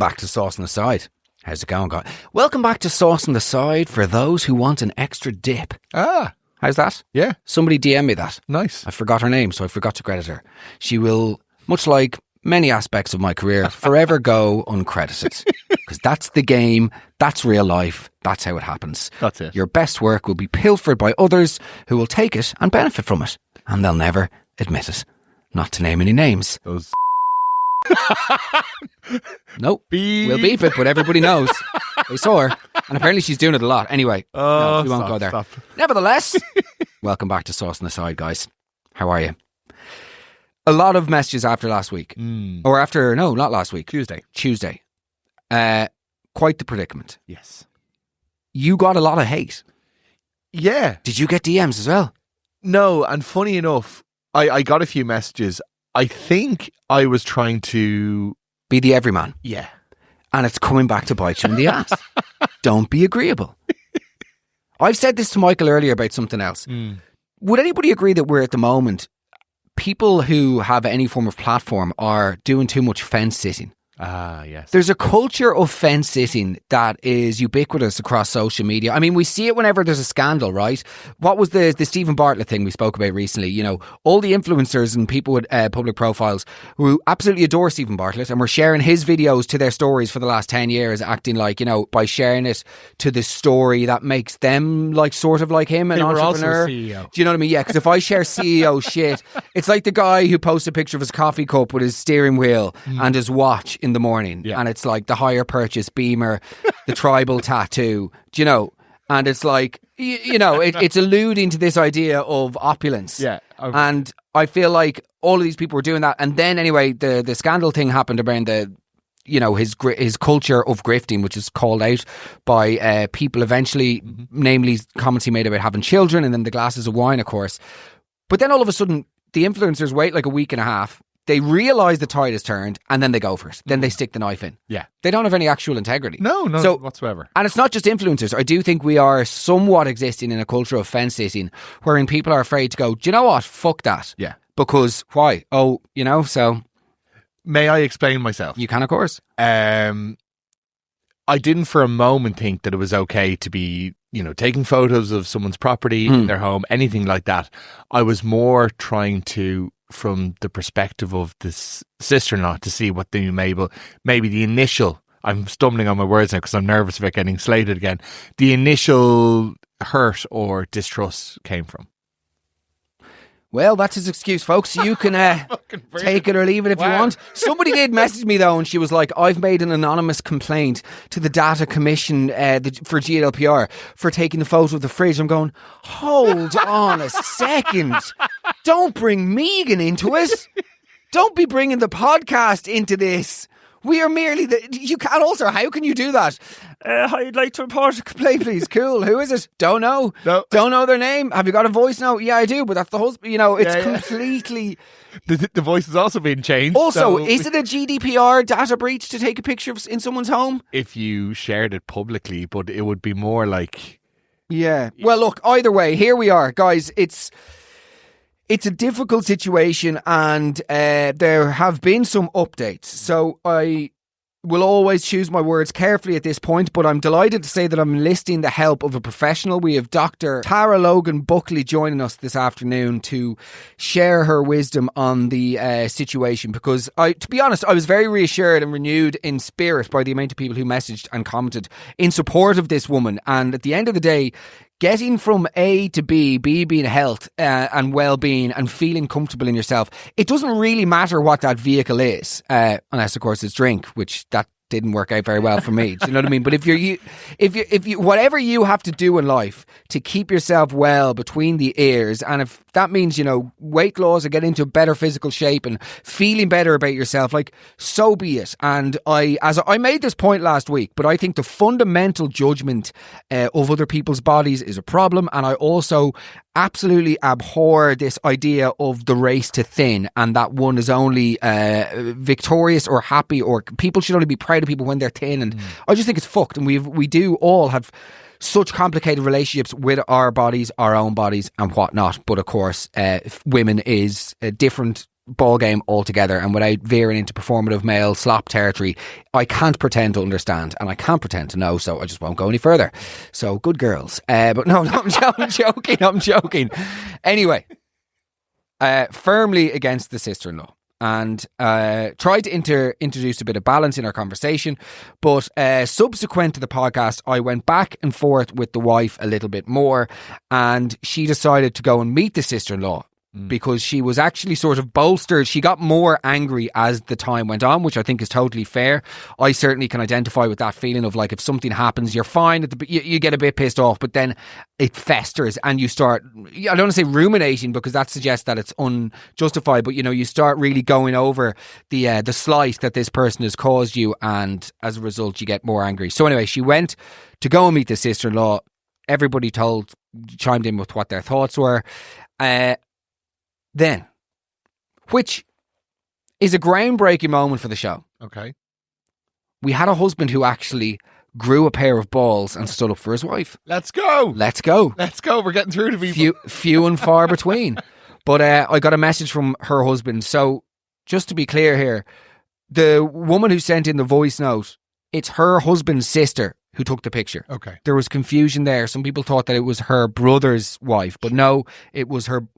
back to Sauce on the Side. How's it going, guys? Welcome back to Sauce on the Side for those who want an extra dip. Ah. How's that? Yeah. Somebody DM me that. Nice. I forgot her name, so I forgot to credit her. She will, much like many aspects of my career, forever go uncredited. Because that's the game, that's real life, that's how it happens. That's it. Your best work will be pilfered by others who will take it and benefit from it. And they'll never admit it. Not to name any names. Those Nope. beep. We'll beep it, but everybody knows. They saw her. And apparently she's doing it a lot. Anyway, no, we won't go there. Stop. Nevertheless, welcome back to Sauce on the Side, guys. How are you? A lot of messages after last week. Or after, no, not last week. Tuesday. Quite the predicament. Yes. You got a lot of hate. Yeah. Did you get DMs as well? No, and funny enough, I got a few messages. I think I was trying to... Be the everyman. Yeah. And it's coming back to bite you in the ass. Don't be agreeable. I've said this to Michael earlier about something else. Would anybody agree that we're at the moment, people who have any form of platform are doing too much fence sitting? Ah, yes. There's a culture of fence sitting that is ubiquitous across social media. I mean, we see it whenever there's a scandal, right? What was the Stephen Bartlett thing we spoke about recently? You know, all the influencers and people with public profiles who absolutely adore Stephen Bartlett and were sharing his videos to their stories for the last 10 years, acting like, you know, by sharing it to the story that makes them like sort of like him, an They were entrepreneur. also a CEO. Do you know what I mean? Yeah, because if I share CEO shit, it's like the guy who posts a picture of his coffee cup with his steering wheel and his watch in the morning, and it's like the hire purchase Beamer, the tribal tattoo, do you know? And it's like, you know, it's alluding to this idea of opulence. Yeah. And I feel like all of these people were doing that. And then anyway, the scandal thing happened around the, you know, his culture of grifting, which is called out by people eventually, namely comments he made about having children and then the glasses of wine, of course. But then all of a sudden, the influencers wait like a week and a half. They realise the tide has turned and then they go for it. Then they stick the knife in. Yeah. They don't have any actual integrity. No, whatsoever. And it's not just influencers. I do think we are somewhat existing in a culture of fence sitting wherein people are afraid to go, do you know what? Fuck that. Yeah. Because why? Oh, you know, so... May I explain myself? You can, of course. I didn't for a moment think that it was okay to be, you know, taking photos of someone's property, their home, anything like that. I was more trying to, from the perspective of this sister-in-law, to see what the maybe the initial, I'm stumbling on my words now because I'm nervous about getting slated again, the initial hurt or distrust came from. Well, that's his excuse, folks. You can take it or leave it if you want. Somebody did message me, though, and she was like, I've made an anonymous complaint to the Data Commission for GDPR for taking the photo of the fridge. I'm going, hold on a second. Don't bring Megan into it. Don't be bringing the podcast into this. We are merely you can't also, how can you do that? I'd like to report a complaint, please. Cool. Who is it? Don't know. No. Don't know their name. Have you got a voice now? Yeah, I do, but that's the husband. You know, it's completely... The voice has also been changed. Also, so is it a GDPR data breach to take a picture in someone's home? if you shared it publicly, but it would be more like... Yeah. Well, look, either way, here we are, guys. It's a difficult situation and there have been some updates. So I will always choose my words carefully at this point, but I'm delighted to say that I'm enlisting the help of a professional. We have Dr Tara Logan Buckley joining us this afternoon to share her wisdom on the situation, because to be honest, I was very reassured and renewed in spirit by the amount of people who messaged and commented in support of this woman. And at the end of the day, getting from A to B being health and well-being and feeling comfortable in yourself, it doesn't really matter what that vehicle is, unless of course it's drink, which that didn't work out very well for me. Do you know what I mean? But if you whatever you have to do in life to keep yourself well between the ears, and if that means, you know, weight loss or get into better physical shape and feeling better about yourself, like, so be it. And I made this point last week, but I think the fundamental judgment of other people's bodies is a problem. And I also absolutely abhor this idea of the race to thin, and that one is only victorious or happy, or people should only be proud of people when they're thin. And I just think it's fucked. And we do all have such complicated relationships with our bodies, our own bodies and whatnot. But of course, women is different ball game altogether, and without veering into performative male slop territory, I can't pretend to understand and I can't pretend to know, so I just won't go any further. So good girls. But no, I'm joking. Anyway, firmly against the sister-in-law, and tried to introduce a bit of balance in our conversation. But subsequent to the podcast, I went back and forth with the wife a little bit more, and she decided to go and meet the sister-in-law because she was actually sort of bolstered. She got more angry as the time went on, which I think is totally fair. I certainly can identify with that feeling of like, if something happens, you're fine you get a bit pissed off, but then it festers and you start, I don't want to say ruminating because that suggests that it's unjustified, but you start really going over the slight that this person has caused you, and as a result you get more angry. So anyway, she went to go and meet the sister-in-law. Everybody chimed in with what their thoughts were. Then, which is a groundbreaking moment for the show. Okay. We had a husband who actually grew a pair of balls and stood up for his wife. Let's go. We're getting through to people. Few and far between. But I got a message from her husband. So just to be clear here, the woman who sent in the voice note, it's her husband's sister who took the picture. Okay. There was confusion there. Some people thought that it was her brother's wife, but no, it was her...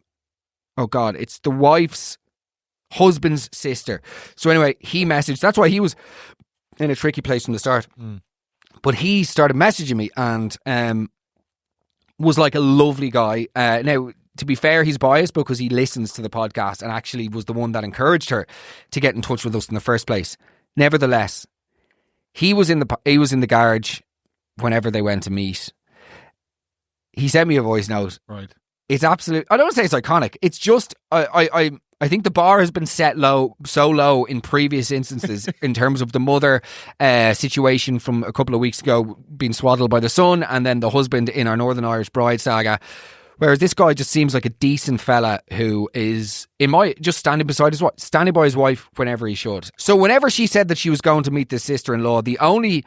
Oh God, it's the wife's husband's sister. So anyway, he messaged. That's why he was in a tricky place from the start. But he started messaging me and was like a lovely guy. Now, to be fair, he's biased because he listens to the podcast and actually was the one that encouraged her to get in touch with us in the first place. Nevertheless, he was in the garage whenever they went to meet. He sent me a voice note. Right. It's absolute. I don't want to say it's iconic. It's just I think the bar has been set so low in previous instances in terms of the mother situation from a couple of weeks ago being swaddled by the son, and then the husband in our Northern Irish Bride saga. Whereas this guy just seems like a decent fella who is just standing by his wife whenever he should. So whenever she said that she was going to meet the sister-in-law, the only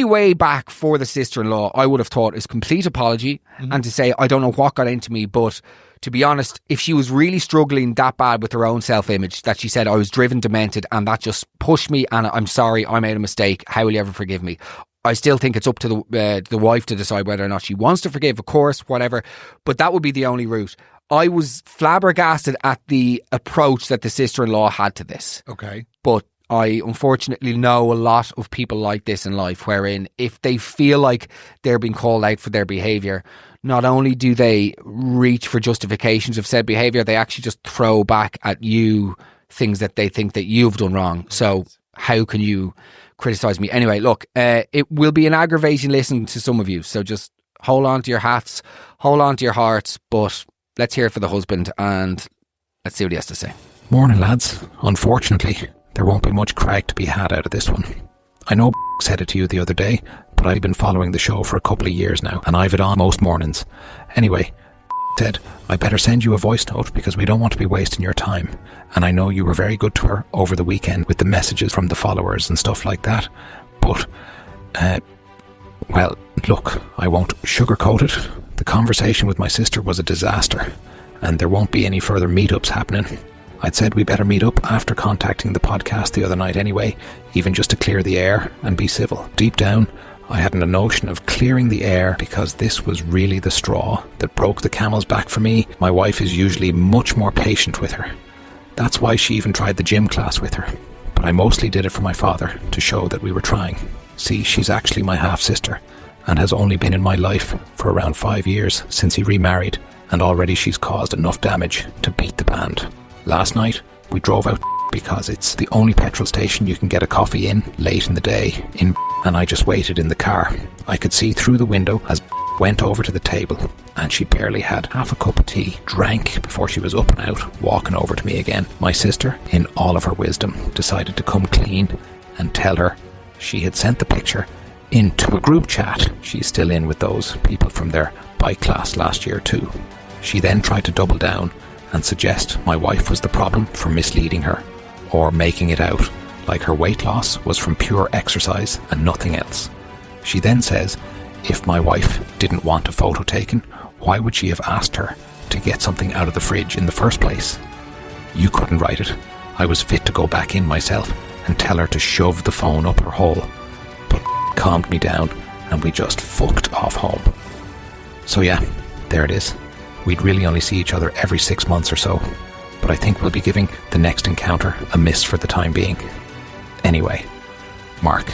way back for the sister-in-law, I would have thought, is complete apology and to say, I don't know what got into me, but to be honest, if she was really struggling that bad with her own self-image, that she said, I was driven demented and that just pushed me and I'm sorry, I made a mistake. How will you ever forgive me? I still think it's up to the wife to decide whether or not she wants to forgive, of course, whatever. But that would be the only route. I was flabbergasted at the approach that the sister-in-law had to this. Okay. But I unfortunately know a lot of people like this in life, wherein if they feel like they're being called out for their behaviour, not only do they reach for justifications of said behaviour, they actually just throw back at you things that they think that you've done wrong. So how can you criticise me? Anyway, look, it will be an aggravating listen to some of you, so just hold on to your hats, hold on to your hearts, but let's hear it for the husband and let's see what he has to say. Morning, lads. Unfortunately, there won't be much crack to be had out of this one. I know said it to you the other day, but I've been following the show for a couple of years now, and I've it on most mornings. Anyway, said, I better send you a voice note because we don't want to be wasting your time. And I know you were very good to her over the weekend with the messages from the followers and stuff like that. But, well, look, I won't sugarcoat it. The conversation with my sister was a disaster, and there won't be any further meetups happening. I'd said we better meet up after contacting the podcast the other night anyway, even just to clear the air and be civil. Deep down, I hadn't a notion of clearing the air because this was really the straw that broke the camel's back for me. My wife is usually much more patient with her. That's why she even tried the gym class with her. But I mostly did it for my father, to show that we were trying. See, she's actually my half-sister and has only been in my life for around 5 years since he remarried, and already she's caused enough damage to beat the band. Last night, we drove out because it's the only petrol station you can get a coffee in late in the day, and I just waited in the car. I could see through the window as went over to the table, and she barely had half a cup of tea, drank before she was up and out, walking over to me again. My sister, in all of her wisdom, decided to come clean and tell her she had sent the picture into a group chat she's still in with those people from their bike class last year too. She then tried to double down and suggest my wife was the problem for misleading her, or making it out like her weight loss was from pure exercise and nothing else. She then says, if my wife didn't want a photo taken, why would she have asked her to get something out of the fridge in the first place? You couldn't write it. I was fit to go back in myself and tell her to shove the phone up her hole, but calmed me down and we just fucked off home. So yeah, there it is. We'd really only see each other every 6 months or so, but I think we'll be giving the next encounter a miss for the time being. Anyway, Mark,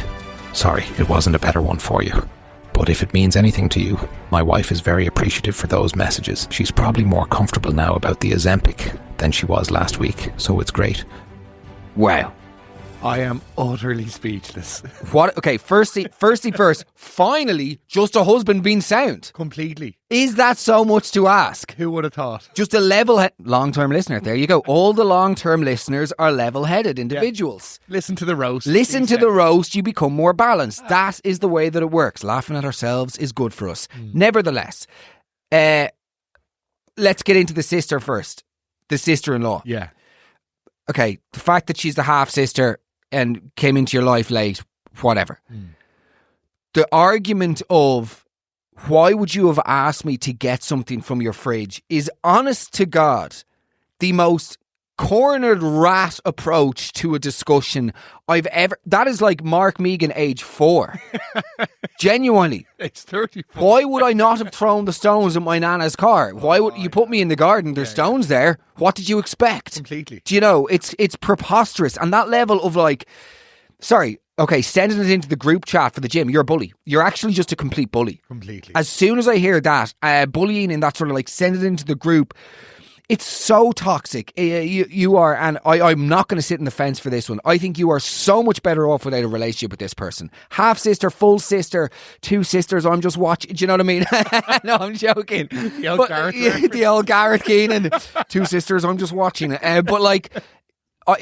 sorry it wasn't a better one for you. But if it means anything to you, my wife is very appreciative for those messages. She's probably more comfortable now about the Ozemprick than she was last week, so it's great. Wow. I am utterly speechless. What? Okay, firstly first, finally, just a husband being sound. Completely. Is that so much to ask? Who would have thought? Just a long-term listener. There you go. All the long-term listeners are level-headed individuals. Yeah. Listen to the roast. Listen to the roast, you become more balanced. That is the way that it works. Laughing at ourselves is good for us. Nevertheless, let's get into the sister first. The sister-in-law. Yeah. Okay, the fact that she's the half-sister and came into your life late, whatever. The argument of why would you have asked me to get something from your fridge is, honest to God, the most cornered rat approach to a discussion I've ever... That is like Mark Megan age 4. Genuinely. It's 34. Why would I not have thrown the stones in my nana's car? Why would you put me in the garden? There's stones there. What did you expect? Completely. Do you know, it's preposterous. And that level of like... Sorry, okay, sending it into the group chat for the gym, you're a bully. You're actually just a complete bully. Completely. As soon as I hear that, bullying in that sort of like, send it into the group... It's so toxic. You are, and I'm not going to sit in the fence for this one. I think you are so much better off without a relationship with this person. Half sister, full sister, 2 sisters. I'm just watching. Do you know what I mean? No, I'm joking. The old Gareth Keenan. 2 sisters. I'm just watching. But like,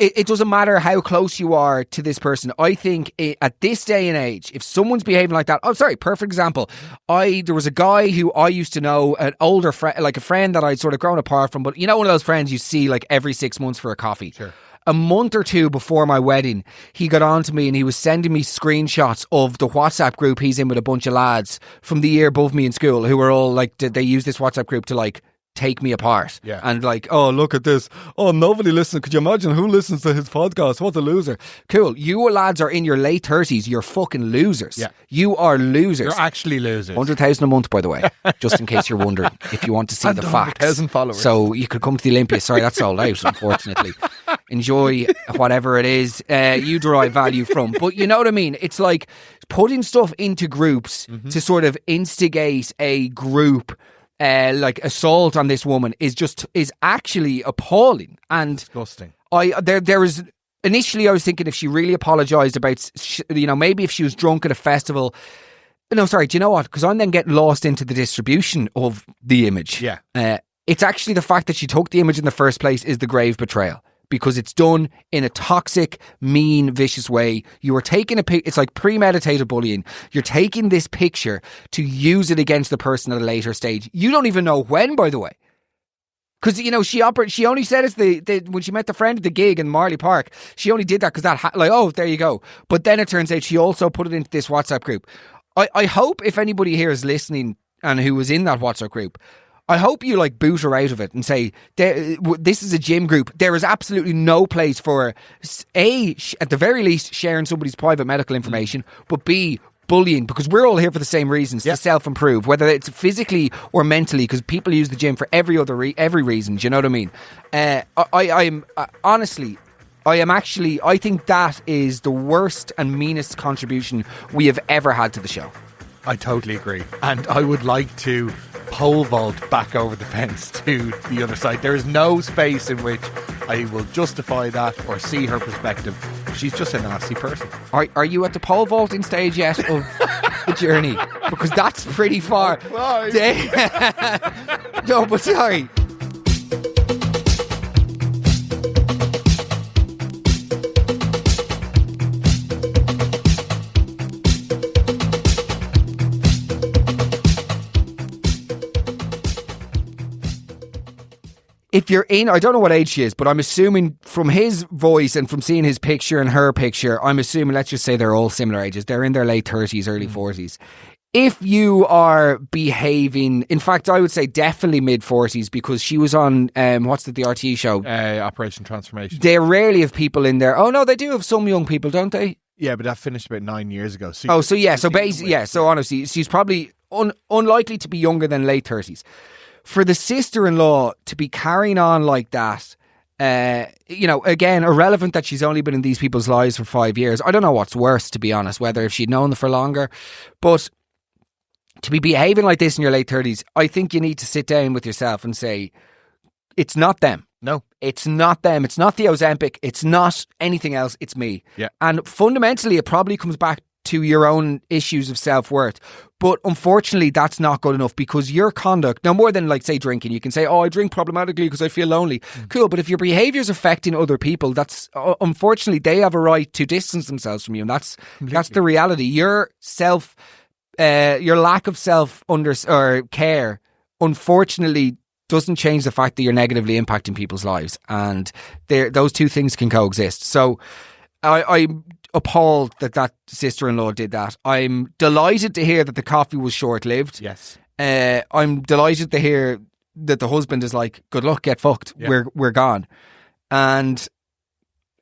it doesn't matter how close you are to this person. I think at this day and age, if someone's behaving like that, perfect example. There was a guy who I used to know, an older friend, like a friend that I'd sort of grown apart from, but you know, one of those friends you see like every 6 months for a coffee. Sure. A month or 2 before my wedding, he got on to me and he was sending me screenshots of the WhatsApp group he's in with a bunch of lads from the year above me in school who were all like, they use this WhatsApp group to like take me apart. Yeah. And like, oh, look at this. Oh, nobody listens. Could you imagine who listens to his podcast? What a loser. Cool. You lads are in your late 30s. You're fucking losers. Yeah. You are losers. You're actually losers. 100,000 a month, by the way, just in case you're wondering if you want to see the facts. 100,000 followers. So you could come to the Olympia. Sorry, that's sold out, unfortunately. Enjoy whatever it is you derive value from. But you know what I mean? It's like putting stuff into groups to sort of instigate a group like assault on this woman is actually appalling and disgusting. There was initially I was thinking if she really apologised about, you know, maybe if she was drunk at a festival. No, sorry. Do you know what? Because I'm then getting lost into the distribution of the image. Yeah, it's actually the fact that she took the image in the first place is the grave betrayal. Because it's done in a toxic, mean, vicious way. You are taking it's like premeditated bullying. You're taking this picture to use it against the person at a later stage. You don't even know when, by the way. Because, you know, she only said it when she met the friend at the gig in Marley Park. She only did that because oh, there you go. But then it turns out she also put it into this WhatsApp group. I hope if anybody here is listening and who was in that WhatsApp group, I hope you like boot her out of it and say, this is a gym group. There is absolutely no place for at the very least, sharing somebody's private medical information, but B, bullying, because we're all here for the same reasons, to self-improve, whether it's physically or mentally, because people use the gym for every reason. Do you know what I mean? I think that is the worst and meanest contribution we have ever had to the show. I totally agree. And I would like to pole vault back over the fence to the other side. There is no space in which I will justify that or see her perspective. She's just a nasty person. Are you at the pole vaulting stage yet of the journey? Because that's pretty far. No, but sorry. If you're in, I don't know what age she is, but I'm assuming from his voice and from seeing his picture and her picture, I'm assuming, let's just say they're all similar ages. They're in their late 30s, early 40s. if you are behaving, in fact, I would say definitely mid-40s, because she was on, what's the RTE show? Operation Transformation. They rarely have people in there. Oh, no, they do have some young people, don't they? Yeah, but that finished about 9 years ago. So basically, so honestly, she's probably unlikely to be younger than late 30s. For the sister-in-law to be carrying on like that, again, irrelevant that she's only been in these people's lives for 5 years. I don't know what's worse, to be honest, whether if she'd known them for longer, but to be behaving like this in your late 30s, I think you need to sit down with yourself and say, it's not them. No. It's not them. It's not the Ozempic. It's not anything else. It's me. Yeah. And fundamentally, it probably comes back to your own issues of self-worth. But unfortunately, that's not good enough, because your conduct, now more than, like, say, drinking, you can say, oh, I drink problematically because I feel lonely. Cool. But if your behaviour is affecting other people, that's, unfortunately, they have a right to distance themselves from you. And that's the reality. Your lack of care, unfortunately, doesn't change the fact that you're negatively impacting people's lives, and those two things can coexist. So I'm appalled that sister-in-law did that. I'm delighted to hear that the coffee was short-lived. Yes. I'm delighted to hear that the husband is like, good luck, get fucked. Yeah. We're gone. And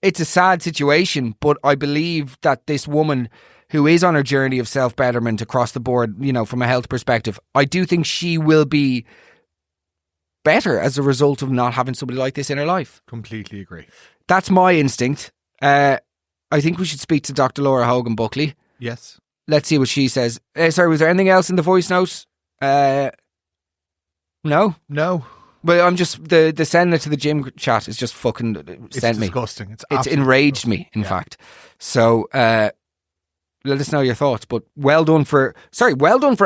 it's a sad situation, but I believe that this woman who is on her journey of self-betterment across the board, from a health perspective, I do think she will be better as a result of not having somebody like this in her life. Completely agree. That's my instinct. I think we should speak to Dr. Tara Logan Buckley. Yes. Let's see what she says. Sorry, was there anything else in the voice note? No? No. But I'm just, the sending it to the gym chat is just fucking sent me. It's disgusting. It's enraged me, in fact. So, let us know your thoughts. But well done for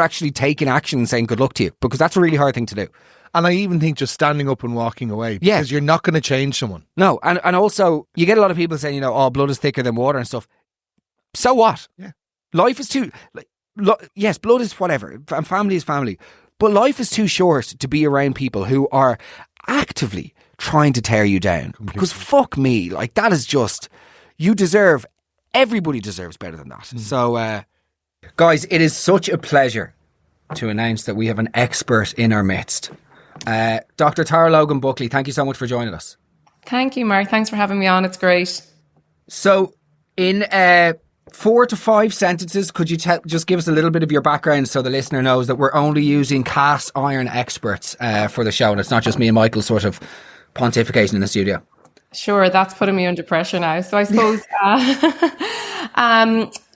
actually taking action and saying good luck to you, because that's a really hard thing to do. And I even think just standing up and walking away, because you're not going to change someone. No, and also you get a lot of people saying, blood is thicker than water and stuff. So what? Yeah. Life is too, yes, blood is whatever, and family is family. But life is too short to be around people who are actively trying to tear you down. Completely. Because fuck me, that is just, everybody deserves better than that. So, guys, it is such a pleasure to announce that we have an expert in our midst. Dr. Tara Logan Buckley, thank you so much for joining us. Thank you, Mark. Thanks for having me on. It's great. So, in 4 to 5 sentences, could you just give us a little bit of your background so the listener knows that we're only using cast iron experts for the show, and it's not just me and Michael sort of pontificating in the studio? Sure, that's putting me under pressure now. So I suppose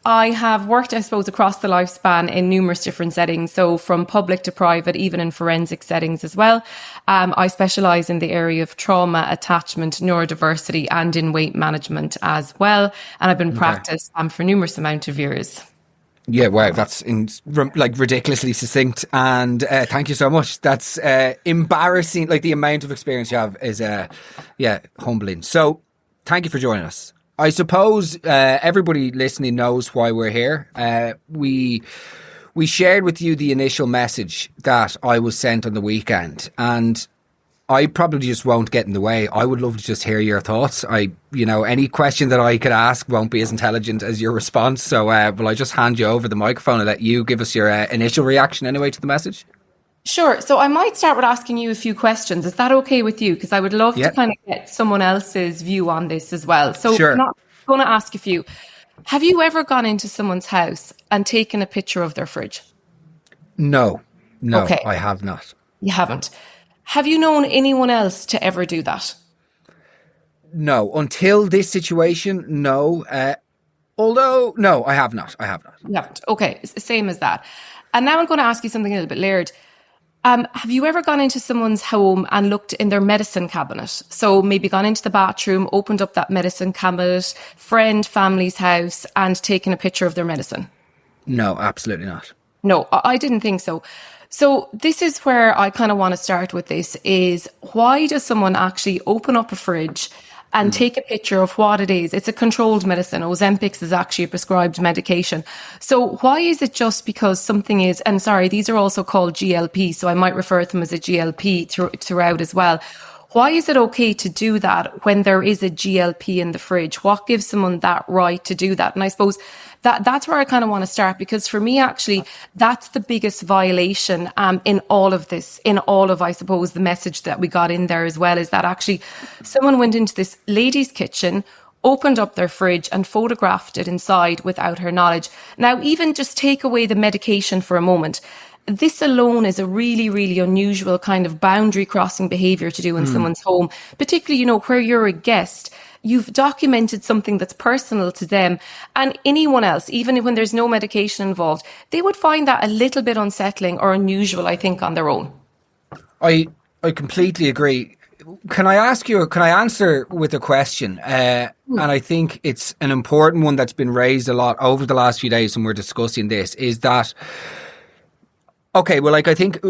I have worked, across the lifespan in numerous different settings. So from public to private, even in forensic settings as well. I specialise in the area of trauma, attachment, neurodiversity, and in weight management as well. And I've been practiced for numerous amount of years. Yeah, wow, that's ridiculously succinct, and thank you so much. That's embarrassing. The amount of experience you have is humbling. So thank you for joining us. I suppose everybody listening knows why we're here. We shared with you the initial message that I was sent on the weekend, and I probably just won't get in the way. I would love to just hear your thoughts. Any question that I could ask won't be as intelligent as your response. So will I just hand you over the microphone and let you give us your initial reaction anyway to the message? Sure. So I might start with asking you a few questions. Is that okay with you? Because I would love to kind of get someone else's view on this as well. So I'm not going to ask a few. Have you ever gone into someone's house and taken a picture of their fridge? No, okay. I have not. You haven't. Have you known anyone else to ever do that? No, until this situation, no. Although, no, I have not. You haven't. Okay, it's the same as that. And now I'm going to ask you something a little bit layered. Have you ever gone into someone's home and looked in their medicine cabinet? So maybe gone into the bathroom, opened up that medicine cabinet, family's house, and taken a picture of their medicine? No, absolutely not. No, I didn't think so. So this is where I kind of want to start with this is why does someone actually open up a fridge and take a picture of what it is? It's a controlled medicine. Ozempic is actually a prescribed medication. So why is it just because something is, and sorry, these are also called GLP, so I might refer to them as a GLP throughout as well. Why is it okay to do that when there is a GLP in the fridge? What gives someone that right to do that? And I suppose that's where I kind of want to start, because for me, actually, that's the biggest violation in all of this, in all of, I suppose, the message that we got in there as well, is that actually someone went into this lady's kitchen, opened up their fridge and photographed it inside without her knowledge. Now, even just take away the medication for a moment. This alone is a really, really unusual kind of boundary crossing behavior to do in someone's home, particularly, you know, where you're a guest. You've documented something that's personal to them, and anyone else, even when there's no medication involved, they would find that a little bit unsettling or unusual, I think, on their own. I completely agree. Can I answer with a question? And I think it's an important one that's been raised a lot over the last few days when we're discussing this, is that, okay, well, like, I think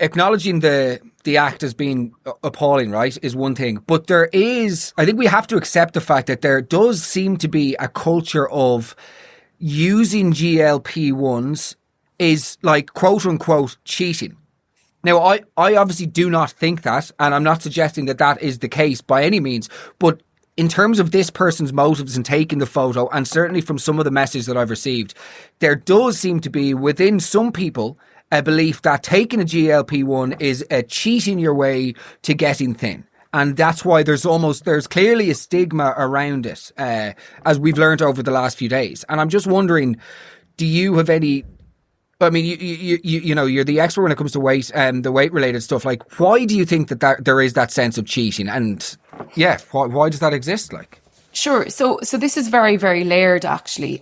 acknowledging the act as being appalling, right, is one thing. But I think we have to accept the fact that there does seem to be a culture of using GLP-1s is like, quote unquote, cheating. Now, I obviously do not think that, and I'm not suggesting that that is the case by any means, but in terms of this person's motives in taking the photo, and certainly from some of the messages that I've received, there does seem to be within some people a belief that taking a GLP-1 is cheating your way to getting thin. And that's why there's clearly a stigma around it, as we've learned over the last few days. And I'm just wondering, do you have any... I mean, you know, you're the expert when it comes to weight and the weight related stuff. Like, why do you think that there is that sense of cheating? And yeah, why does that exist? Like, Sure. So this is very, very layered, actually.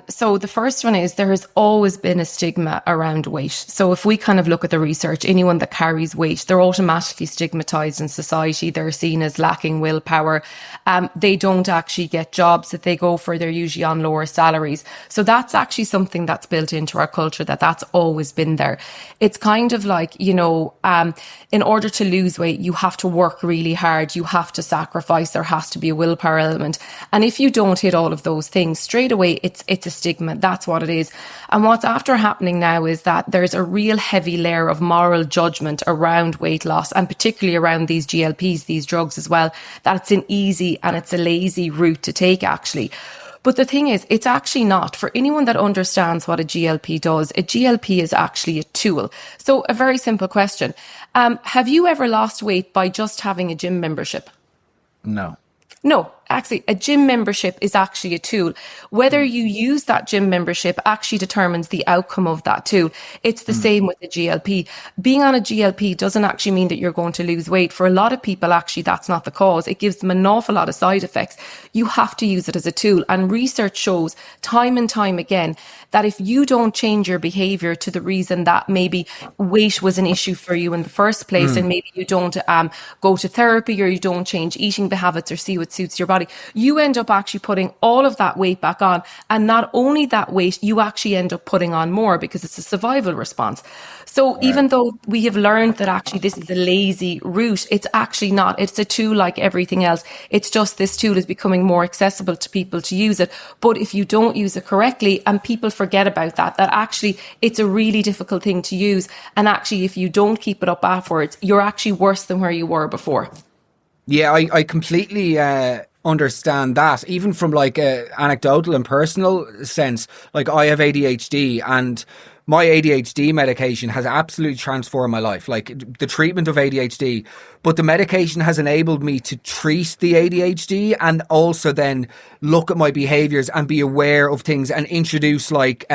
So the first one is there has always been a stigma around weight. So if we kind of look at the research, anyone that carries weight, they're automatically stigmatized in society. They're seen as lacking willpower. They don't actually get jobs that they go for. They're usually on lower salaries. So that's actually something that's built into our culture, that's always been there. It's kind of like, you know, in order to lose weight, you have to work really hard. You have to sacrifice. There has to be a willpower element. And if you don't hit all of those things straight away, it's a stigma. That's what it is. And what's after happening now is that there's a real heavy layer of moral judgment around weight loss, and particularly around these GLPs, these drugs as well, that it's an easy and it's a lazy route to take, actually. But the thing is, it's actually not. For anyone that understands what a GLP does, a GLP is actually a tool. So a very simple question. Have you ever lost weight by just having a gym membership? no. No, actually, a gym membership is actually a tool. Whether you use that gym membership actually determines the outcome of that tool. It's the same with the GLP. Being on a GLP doesn't actually mean that you're going to lose weight. For a lot of people, actually, that's not the cause. It gives them an awful lot of side effects. You have to use it as a tool. And research shows time and time again that if you don't change your behavior to the reason that maybe weight was an issue for you in the first place, and maybe you don't go to therapy, or you don't change eating habits or see what suits your body, you end up actually putting all of that weight back on. And not only that weight, you actually end up putting on more because it's a survival response. So even though we have learned that actually this is a lazy route, it's actually not. It's a tool like everything else. It's just this tool is becoming more accessible to people to use it. But if you don't use it correctly, and people forget about that actually it's a really difficult thing to use. And actually, if you don't keep it up afterwards, you're actually worse than where you were before. Yeah, I completely understand that. Even from like a anecdotal and personal sense, like I have ADHD, and my ADHD medication has absolutely transformed my life. Like the treatment of ADHD, but the medication has enabled me to treat the ADHD and also then look at my behaviors and be aware of things and introduce like,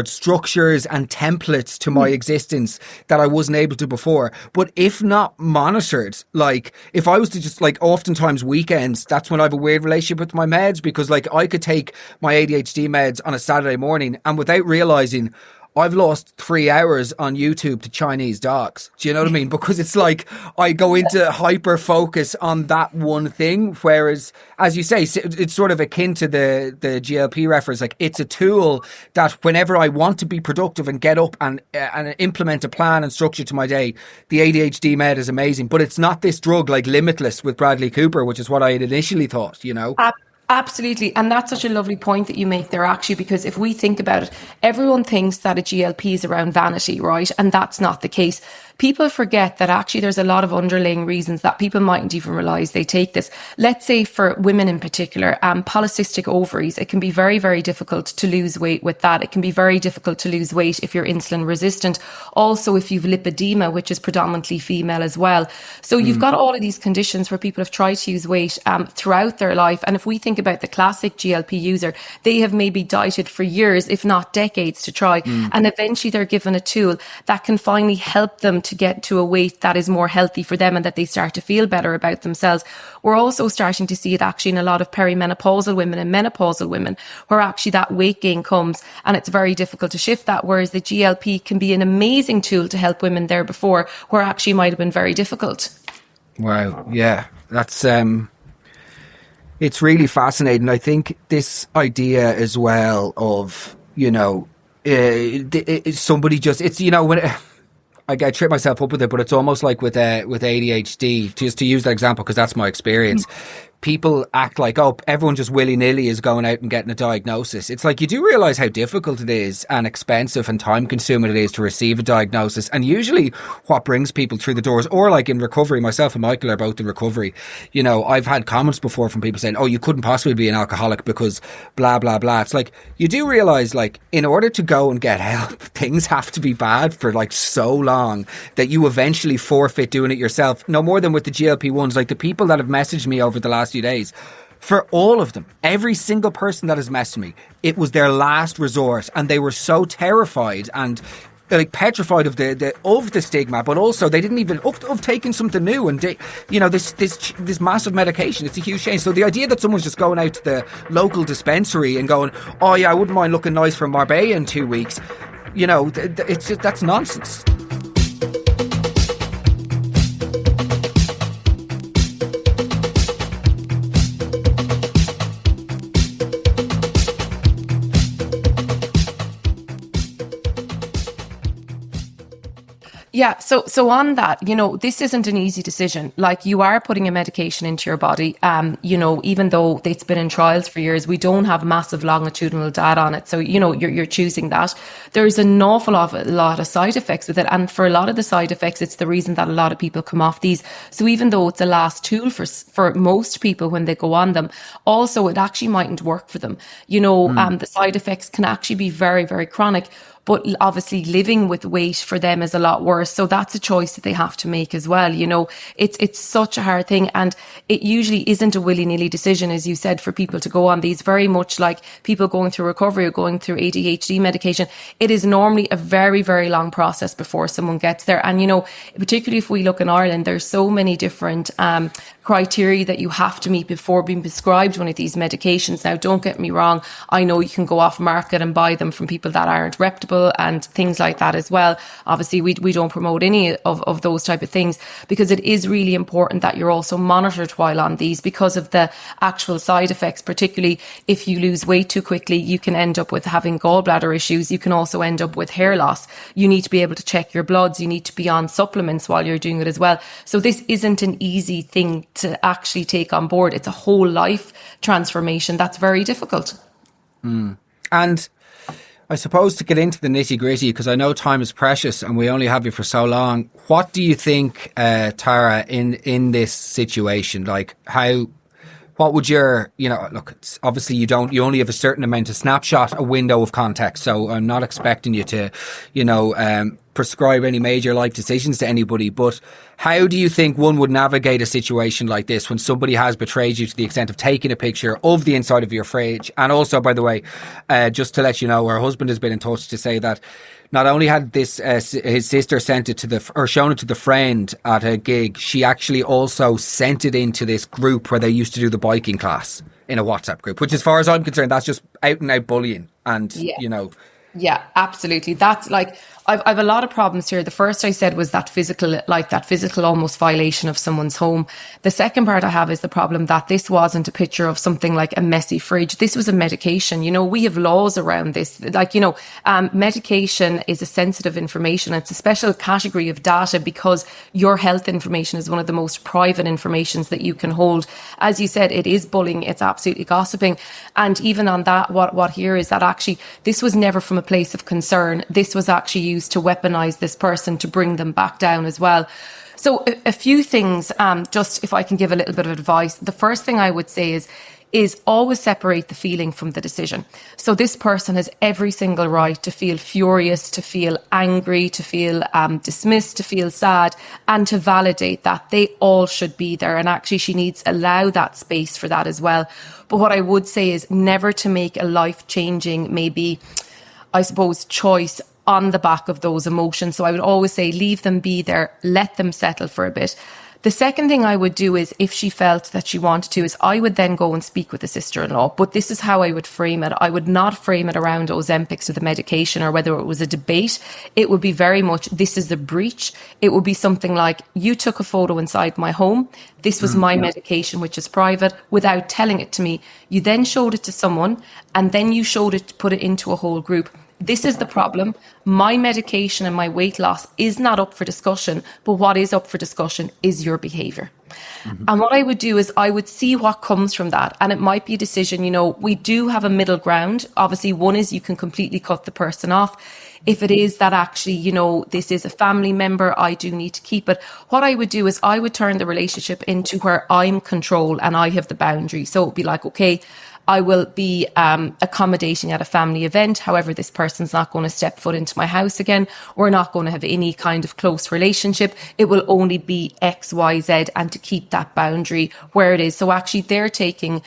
structures and templates to my existence that I wasn't able to before. But if not monitored, like if I was to just like, oftentimes weekends, that's when I have a weird relationship with my meds, because like I could take my ADHD meds on a Saturday morning and without realizing I've lost 3 hours on YouTube to Chinese dogs. Do you know what I mean? Because it's like I go into hyper focus on that one thing. Whereas, as you say, it's sort of akin to the GLP reference. Like it's a tool that whenever I want to be productive and get up and implement a plan and structure to my day, the ADHD med is amazing. But it's not this drug like Limitless with Bradley Cooper, which is what I had initially thought, you know? Absolutely. And that's such a lovely point that you make there, actually, because if we think about it, everyone thinks that a GLP is around vanity, right? And that's not the case. people forget that actually there's a lot of underlying reasons that people mightn't even realize they take this. Let's say for women in particular, polycystic ovaries, it can be very, very difficult to lose weight with that. It can be very difficult to lose weight if you're insulin resistant. Also, if you've lipedema, which is predominantly female as well. So you've got all of these conditions where people have tried to lose weight throughout their life. And if we think about the classic GLP user, they have maybe dieted for years, if not decades, to try. And eventually they're given a tool that can finally help them to get to a weight that is more healthy for them and that they start to feel better about themselves. We're also starting to see it actually in a lot of perimenopausal women and menopausal women, where actually that weight gain comes and it's very difficult to shift that, whereas the GLP can be an amazing tool to help women there before, where actually might have been very difficult. Wow. Yeah. That's it's really fascinating. I think this idea as well of, somebody just, it's, when I trip myself up with it, but it's almost like with ADHD, just to use that example, because that's my experience. People act like, everyone just willy-nilly is going out and getting a diagnosis. It's like, you do realise how difficult it is and expensive and time-consuming it is to receive a diagnosis. And usually what brings people through the doors, or like in recovery, myself and Michael are both in recovery, I've had comments before from people saying, you couldn't possibly be an alcoholic because blah, blah, blah. It's like, you do realise, like, in order to go and get help, things have to be bad for like so long that you eventually forfeit doing it yourself. No more than with the GLP-1s, like the people that have messaged me over the last few days, for all of them, every single person that has messaged me, it was their last resort, and they were so terrified and like petrified of the stigma, but also they didn't even of taking something new, and this massive medication. It's a huge change. So the idea that someone's just going out to the local dispensary and going, I wouldn't mind looking nice for Marbella in 2 weeks, it's just, that's nonsense. Yeah. So on that, this isn't an easy decision. Like, you are putting a medication into your body. Even though it's been in trials for years, we don't have massive longitudinal data on it. So, you're choosing that. There's an awful lot of side effects with it. And for a lot of the side effects, it's the reason that a lot of people come off these. So even though it's a last tool for most people when they go on them, also it actually mightn't work for them. The side effects can actually be very, very chronic. But obviously living with weight for them is a lot worse. So that's a choice that they have to make as well. It's such a hard thing. And it usually isn't a willy-nilly decision, as you said, for people to go on these. Very much like people going through recovery or going through ADHD medication. It is normally a very, very long process before someone gets there. And, particularly if we look in Ireland, there's so many different criteria that you have to meet before being prescribed one of these medications. Now, don't get me wrong. I know you can go off market and buy them from people that aren't reputable and things like that as well. Obviously, we don't promote any of those type of things, because it is really important that you're also monitored while on these, because of the actual side effects. Particularly if you lose weight too quickly, you can end up with having gallbladder issues. You can also end up with hair loss. You need to be able to check your bloods. You need to be on supplements while you're doing it as well. So this isn't an easy thing to actually take on board. It's a whole life transformation that's very difficult. And I suppose to get into the nitty gritty, because I know time is precious and we only have you for so long. What do you think, Tara, in this situation? Like, what would your, look, it's obviously you only have a certain amount of snapshot, a window of context. So I'm not expecting you to, prescribe any major life decisions to anybody. But how do you think one would navigate a situation like this when somebody has betrayed you to the extent of taking a picture of the inside of your fridge? And also, by the way, just to let you know, her husband has been in touch to say that not only had this his sister sent it shown it to the friend at a gig, she actually also sent it into this group where they used to do the biking class in a WhatsApp group, which, as far as I'm concerned, that's just out and out bullying. And Yeah, absolutely. That's like, I've a lot of problems here. The first I said was that physical almost violation of someone's home. The second part I have is the problem that this wasn't a picture of something like a messy fridge. This was a medication. We have laws around this. Medication is a sensitive information. It's a special category of data because your health information is one of the most private informations that you can hold. As you said, it is bullying. It's absolutely gossiping. And even on that, what here is that actually this was never from a place of concern. This was actually used use to weaponize this person to bring them back down as well. So a few things, just if I can give a little bit of advice. The first thing I would say is always separate the feeling from the decision. So this person has every single right to feel furious, to feel angry, to feel dismissed, to feel sad, and to validate that. They all should be there. And actually she needs to allow that space for that as well. But what I would say is never to make a life-changing, maybe, I suppose, choice on the back of those emotions. So I would always say leave them be there, let them settle for a bit. The second thing I would do is, if she felt that she wanted to, is I would then go and speak with the sister-in-law. But this is how I would frame it. I would not frame it around Ozempic or the medication, or whether it was a debate. It would be very much, this is the breach. It would be something like, you took a photo inside my home. This was my medication, which is private, without telling it to me. You then showed it to someone, and then you showed it, put it into a whole group. This is the problem. My medication and my weight loss is not up for discussion, but what is up for discussion is your behaviour. And what I would do is I would see what comes from that. And it might be a decision, we do have a middle ground. Obviously, one is you can completely cut the person off. If it is that actually, this is a family member, I do need to keep it. What I would do is I would turn the relationship into where I'm control and I have the boundary. So it would be like, okay, I will be accommodating at a family event. However, this person's not going to step foot into my house again. We're not going to have any kind of close relationship. It will only be X, Y, Z, and to keep that boundary where it is. So actually they're taking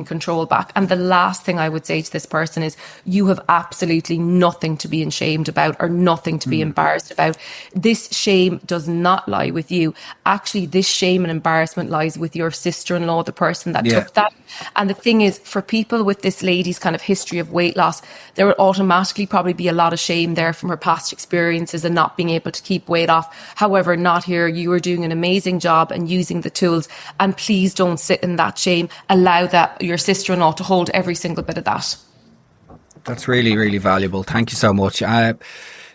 control back. And the last thing I would say to this person is, you have absolutely nothing to be ashamed about or nothing to be embarrassed about. This shame does not lie with you. Actually, this shame and embarrassment lies with your sister-in-law, the person that took that. And the thing is, for people with this lady's kind of history of weight loss, there would automatically probably be a lot of shame there from her past experiences and not being able to keep weight off. However, not here. You are doing an amazing job and using the tools. And please don't sit in that shame. Allow that your sister-in-law to hold every single bit of that. That's really, really valuable. Thank you so much.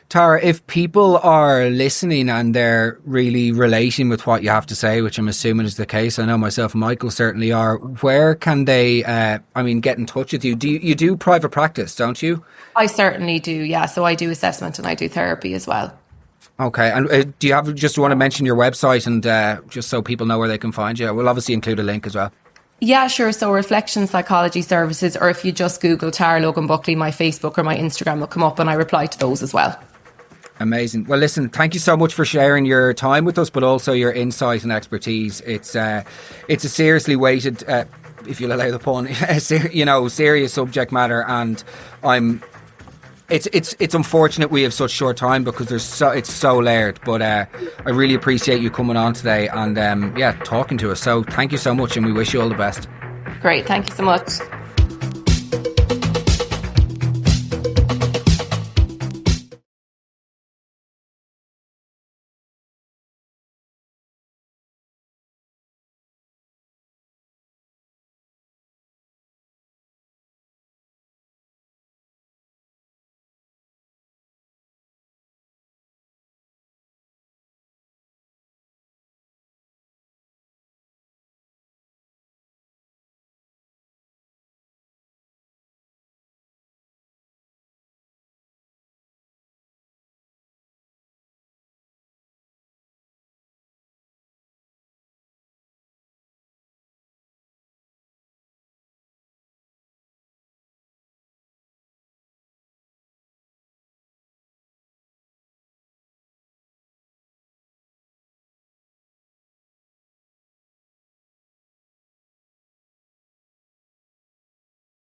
Tara, if people are listening and they're really relating with what you have to say, which I'm assuming is the case, I know myself and Michael certainly are, where can they, get in touch with you? You do private practice, don't you? I certainly do, yeah. So I do assessment and I do therapy as well. Okay. And do you just want to mention your website and just so people know where they can find you? We'll obviously include a link as well. Yeah, sure. So Reflection Psychology Services, or if you just Google Tara Logan Buckley, my Facebook or my Instagram will come up and I reply to those as well. Amazing. Well, listen, thank you so much for sharing your time with us, but also your insight and expertise. It's a seriously weighted, if you'll allow the pun, serious subject matter, and it's unfortunate we have such short time because it's so layered. But I really appreciate you coming on today and talking to us. So thank you so much, and we wish you all the best. Great, thank you so much.